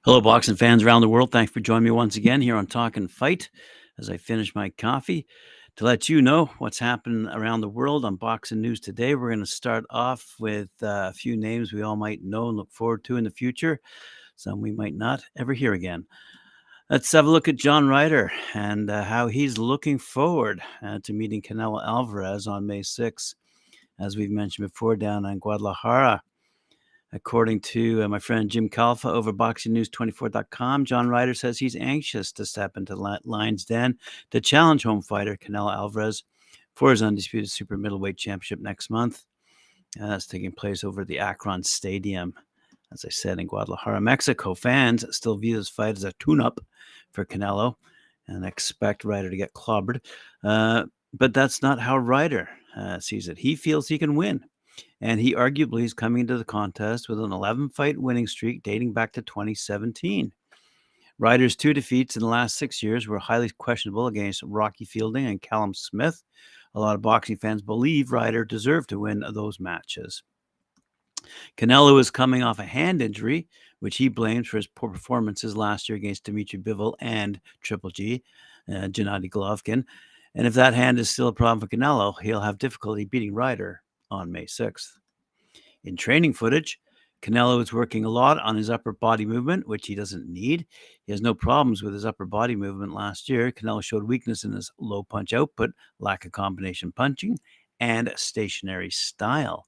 Hello, boxing fans around the world. Thanks for joining me once again here on Talkin' Fight as I finish my coffee. To let you know what's happening around the world on boxing news today, we're going to start off with a few names we all might know and look forward to in the future, some we might not ever hear again. Let's have a look at John Ryder and how he's looking forward to meeting Canelo Alvarez on May 6th, as we've mentioned before, down in Guadalajara. According to my friend Jim Calfa over BoxingNews24.com, John Ryder says he's anxious to step into Lion's Den to challenge home fighter Canelo Alvarez for his undisputed super middleweight championship next month. That's taking place over at the Akron Stadium, as I said, in Guadalajara, Mexico. Fans still view this fight as a tune-up for Canelo and expect Ryder to get clobbered. But that's not how Ryder sees it. He feels he can win. And he arguably is coming into the contest with an 11-fight winning streak dating back to 2017. Ryder's 2 defeats in the last 6 years were highly questionable against Rocky Fielding and Callum Smith. A lot of boxing fans believe Ryder deserved to win those matches. Canelo is coming off a hand injury, which he blames for his poor performances last year against Dimitri Bivol and Triple G, Gennady Golovkin. And if that hand is still a problem for Canelo, he'll have difficulty beating Ryder on May 6th. In training footage, Canelo is working a lot on his upper body movement, which he doesn't need. He has no problems with his upper body movement last year. Canelo showed weakness in his low punch output, lack of combination punching, and stationary style.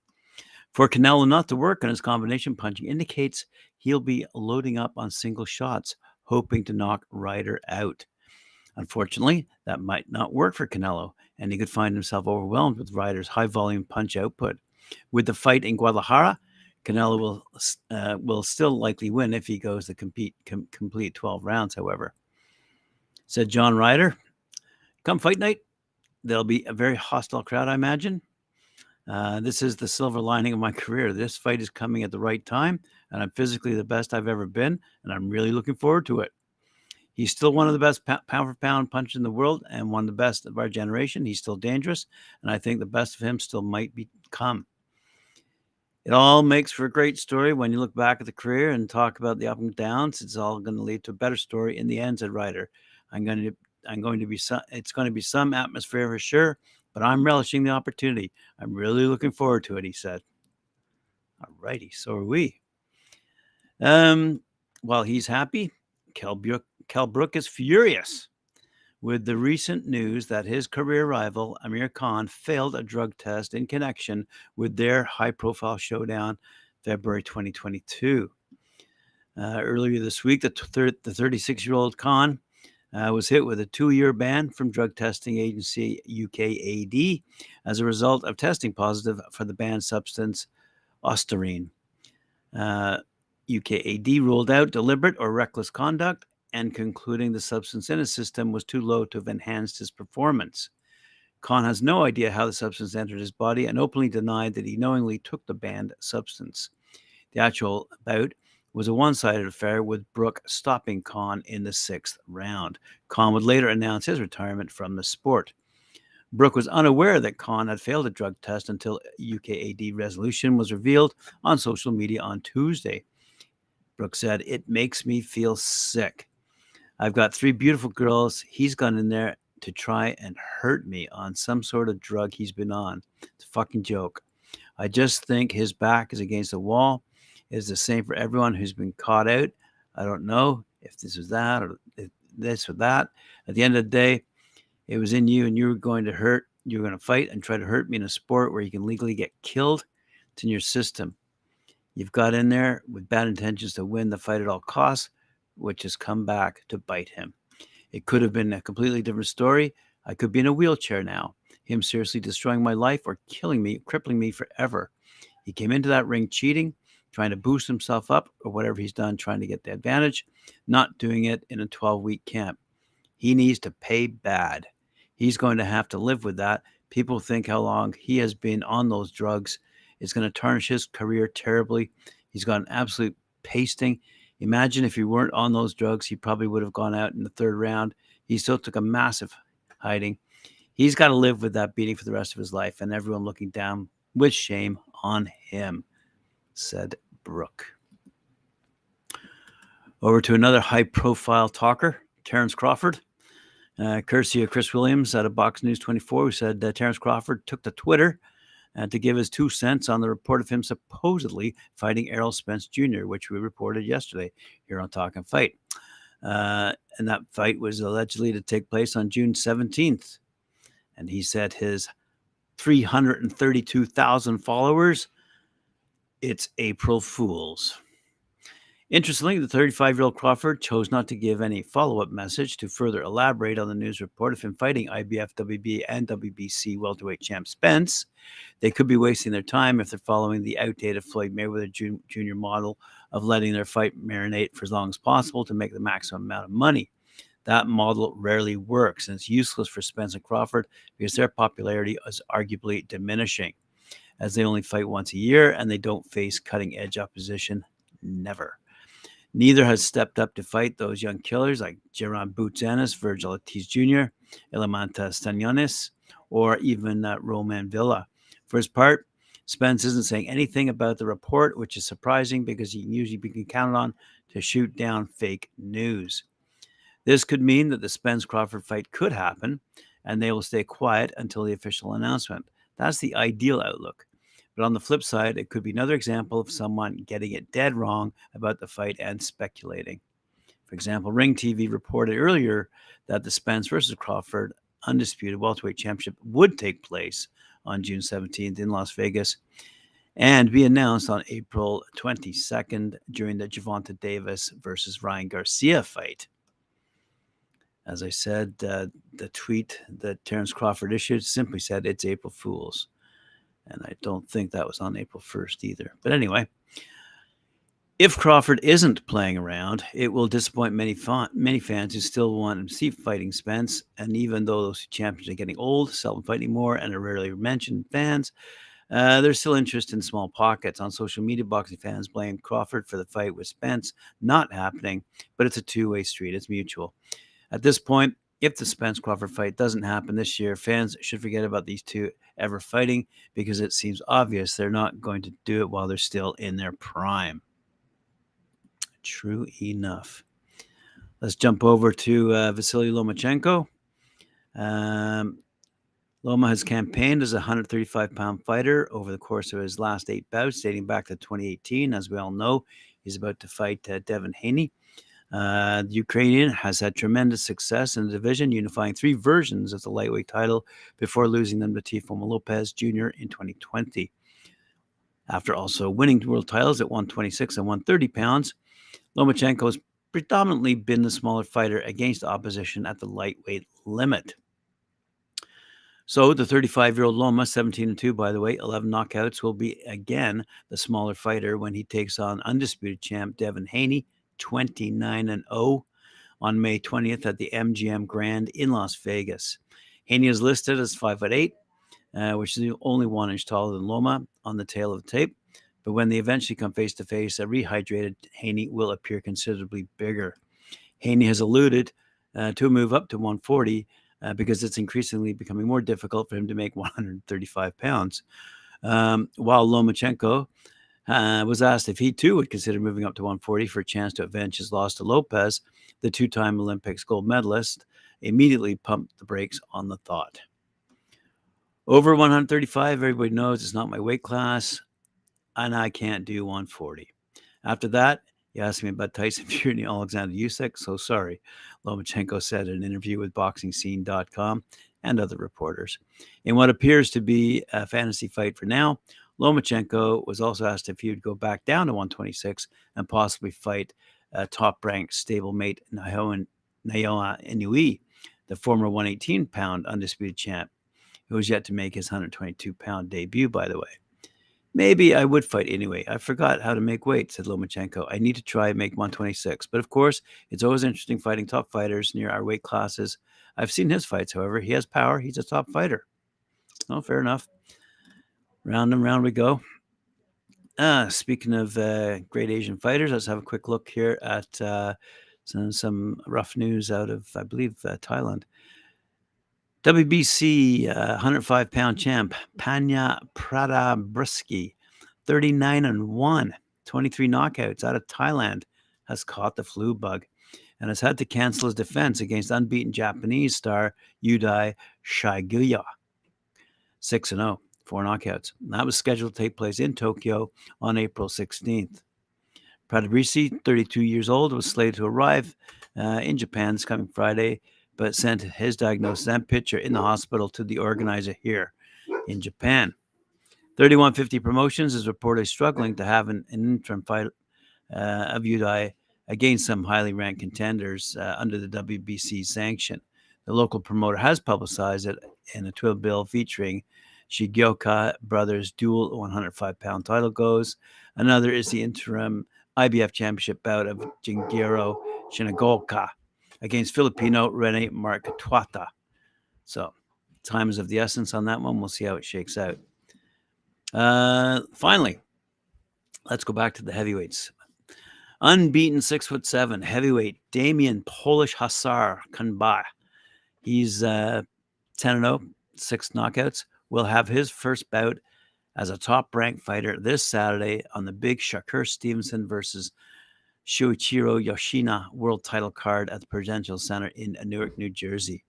For Canelo not to work on his combination punching indicates he'll be loading up on single shots, hoping to knock Ryder out. Unfortunately, that might not work for Canelo, and he could find himself overwhelmed with Ryder's high-volume punch output. With the fight in Guadalajara, Canelo will still likely win if he goes to complete 12 rounds, however. Said John Ryder, come fight night, there'll be a very hostile crowd, I imagine. This is the silver lining of my career. This fight is coming at the right time, and I'm physically the best I've ever been, and I'm really looking forward to it. He's still one of the best pound-for-pound punchers in the world and one of the best of our generation. He's still dangerous, and I think the best of him still might come. It all makes for a great story when you look back at the career and talk about the up and downs. It's all going to lead to a better story in the end, said Ryder. It's going to be some atmosphere for sure, but I'm relishing the opportunity. I'm really looking forward to it, he said. All righty, so are we. While he's happy, Kell Brook is furious with the recent news that his career rival, Amir Khan, failed a drug test in connection with their high-profile showdown February 2022. Earlier this week, the 36-year-old Khan was hit with a 2-year ban from drug testing agency UKAD as a result of testing positive for the banned substance Ostarine. UKAD ruled out deliberate or reckless conduct and concluding the substance in his system was too low to have enhanced his performance. Khan has no idea how the substance entered his body and openly denied that he knowingly took the banned substance. The actual bout was a one-sided affair with Brook stopping Khan in the 6th round. Khan would later announce his retirement from the sport. Brook was unaware that Khan had failed a drug test until UKAD resolution was revealed on social media on Tuesday. Brook said, "It makes me feel sick. I've got 3 beautiful girls. He's gone in there to try and hurt me on some sort of drug he's been on. It's a fucking joke. I just think his back is against the wall. It's the same for everyone who's been caught out. I don't know if this was that or this or that. At the end of the day, it was in you and you were going to fight and try to hurt me in a sport where you can legally get killed. It's in your system. You've got in there with bad intentions to win the fight at all costs, which has come back to bite him. It could have been a completely different story. I could be in a wheelchair now. Him seriously destroying my life or killing me, crippling me forever. He came into that ring cheating, trying to boost himself up or whatever he's done, trying to get the advantage, not doing it in a 12-week camp. He needs to pay bad. He's going to have to live with that. People think how long he has been on those drugs. It's going to tarnish his career terribly. He's got an absolute pasting. Imagine if he weren't on those drugs, he probably would have gone out in the 3rd round. He still took a massive hiding. He's got to live with that beating for the rest of his life, and everyone looking down with shame on him, said Brook. Over to another high-profile talker, Terence Crawford. Courtesy of Chris Williams out of Box News 24, who said Terence Crawford took to Twitter to give his 2 cents on the report of him supposedly fighting Errol Spence Jr., which we reported yesterday here on Talkin' Fight. And that fight was allegedly to take place on June 17th. And he said his 332,000 followers, it's April Fool's. Interestingly, the 35-year-old Crawford chose not to give any follow-up message to further elaborate on the news report of him fighting IBF, WB, and WBC welterweight champ Spence. They could be wasting their time if they're following the outdated Floyd Mayweather Jr. model of letting their fight marinate for as long as possible to make the maximum amount of money. That model rarely works, and it's useless for Spence and Crawford because their popularity is arguably diminishing, as they only fight once a year and they don't face cutting-edge opposition. Never. Neither has stepped up to fight those young killers like Jaron Boots Ennis, Virgil Ortiz Jr., Elamanta Stanionis, or even Roman Villa. For his part, Spence isn't saying anything about the report, which is surprising because he can usually be counted on to shoot down fake news. This could mean that the Spence-Crawford fight could happen, and they will stay quiet until the official announcement. That's the ideal outlook. But on the flip side, it could be another example of someone getting it dead wrong about the fight and speculating. For example, Ring TV reported earlier that the Spence versus Crawford undisputed welterweight championship would take place on June 17th in Las Vegas and be announced on April 22nd during the Gervonta Davis versus Ryan Garcia fight. As I said, the tweet that Terence Crawford issued simply said it's April Fool's. And I don't think that was on April 1st either. But anyway, if Crawford isn't playing around, it will disappoint many fans who still want him to see fighting Spence. And even though those champions are getting old, seldom fight anymore, and are rarely mentioned fans, there's still interest in small pockets. On social media, boxing fans blame Crawford for the fight with Spence not happening, but it's a two-way street. It's mutual. At this point, if the Spence-Crawford fight doesn't happen this year, fans should forget about these two ever fighting because it seems obvious they're not going to do it while they're still in their prime. True enough. Let's jump over to Vasiliy Lomachenko. Loma has campaigned as a 135-pound fighter over the course of his last 8 bouts, dating back to 2018. As we all know, he's about to fight Devin Haney. The Ukrainian has had tremendous success in the division, unifying 3 versions of the lightweight title before losing them to Teofimo Lopez Jr. in 2020. After also winning world titles at 126 and 130 pounds, Lomachenko has predominantly been the smaller fighter against opposition at the lightweight limit. So the 35-year-old Loma, 17-2, by the way, 11 knockouts, will be again the smaller fighter when he takes on undisputed champ Devin Haney, 29-0, on May 20th at the MGM Grand in Las Vegas. Haney is listed as 5'8", which is only 1 inch taller than Loma on the tail of the tape. But when they eventually come face-to-face, a rehydrated Haney will appear considerably bigger. Haney has alluded to a move up to 140 because it's increasingly becoming more difficult for him to make 135 pounds. While Lomachenko was asked if he too would consider moving up to 140 for a chance to avenge his loss to Lopez, the 2-time Olympics gold medalist immediately pumped the brakes on the thought. Over 135, everybody knows it's not my weight class, and I can't do 140. After that, you asked me about Tyson Fury and Alexander Usyk, so sorry, Lomachenko said in an interview with BoxingScene.com and other reporters. In what appears to be a fantasy fight for now, Lomachenko was also asked if he would go back down to 126 and possibly fight top-ranked stablemate Naoya Inoue, the former 118-pound undisputed champ, who was yet to make his 122-pound debut, by the way. Maybe I would fight anyway. I forgot how to make weight, said Lomachenko. I need to try and make 126. But of course, it's always interesting fighting top fighters near our weight classes. I've seen his fights, however. He has power. He's a top fighter. Oh, fair enough. Round and round we go. Speaking of great Asian fighters, let's have a quick look here at some rough news out of, I believe, Thailand. WBC 105-pound champ Panya Pradabsri, 39-1, 23 knockouts out of Thailand, has caught the flu bug and has had to cancel his defense against unbeaten Japanese star Yudai Shaiguya, 6-0, 4 knockouts. And that was scheduled to take place in Tokyo on April 16th. Pradabsri, 32 years old, was slated to arrive in Japan this coming Friday, but sent his diagnosis and picture in the hospital to the organizer here in Japan. 3150 Promotions is reportedly struggling to have an interim fight of Yudai against some highly ranked contenders under the WBC sanction. The local promoter has publicized it in a Twitter bill featuring Shigeoka brothers' dual 105-pound title goes. Another is the interim IBF championship bout of Jingiro Shinagoka against Filipino Rene Marcatuata. So time is of the essence on that one. We'll see how it shakes out. Finally, let's go back to the heavyweights. Unbeaten 6'7" heavyweight Damian Polish Hussar Knyba. He's 10-0, 6 knockouts. Will have his first bout as a top-ranked fighter this Saturday on the big Shakur Stevenson versus Shuichiro Yoshino world title card at the Prudential Center in Newark, New Jersey.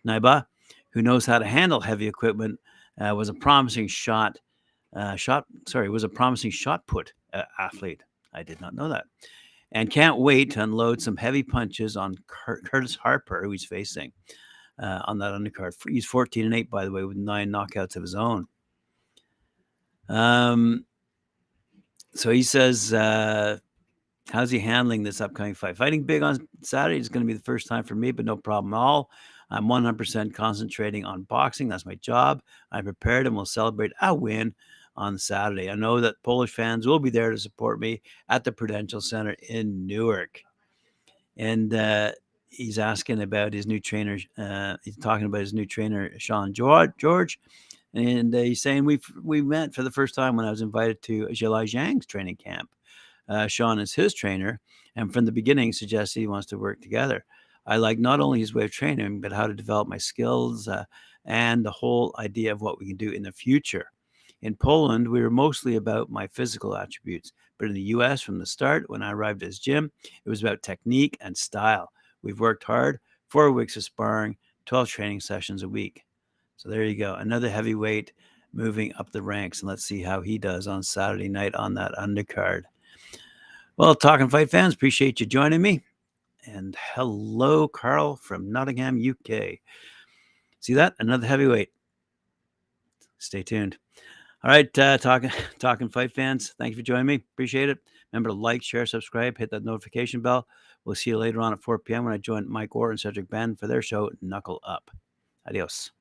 Knyba, who knows how to handle heavy equipment, was a promising shot put athlete. I did not know that. And can't wait to unload some heavy punches on Curtis Harper, who he's facing on that undercard. He's 14-8, by the way, with 9 knockouts of his own. So he says, how's he handling this upcoming fight? Fighting big on Saturday is going to be the first time for me, but no problem at all. I'm 100% concentrating on boxing. That's my job. I'm prepared and will celebrate a win on Saturday. I know that Polish fans will be there to support me at the Prudential Center in Newark. And he's asking about his new trainer. He's talking about his new trainer, Sean George. And he's saying we met for the first time when I was invited to Zhilai Zhang's training camp. Sean is his trainer, and from the beginning suggested he wants to work together. I like not only his way of training, but how to develop my skills and the whole idea of what we can do in the future. In Poland, we were mostly about my physical attributes, but in the U.S., from the start, when I arrived at his gym, it was about technique and style. We've worked hard, 4 weeks of sparring, 12 training sessions a week. So there you go, another heavyweight moving up the ranks, and let's see how he does on Saturday night on that undercard. Well, Talking Fight fans, appreciate you joining me. And hello, Carl from Nottingham, UK. See that? Another heavyweight. Stay tuned. All right, Talking Fight fans, thank you for joining me. Appreciate it. Remember to like, share, subscribe, hit that notification bell. We'll see you later on at 4 p.m. when I join Mike Orr and Cedric Ben for their show, Knuckle Up. Adios.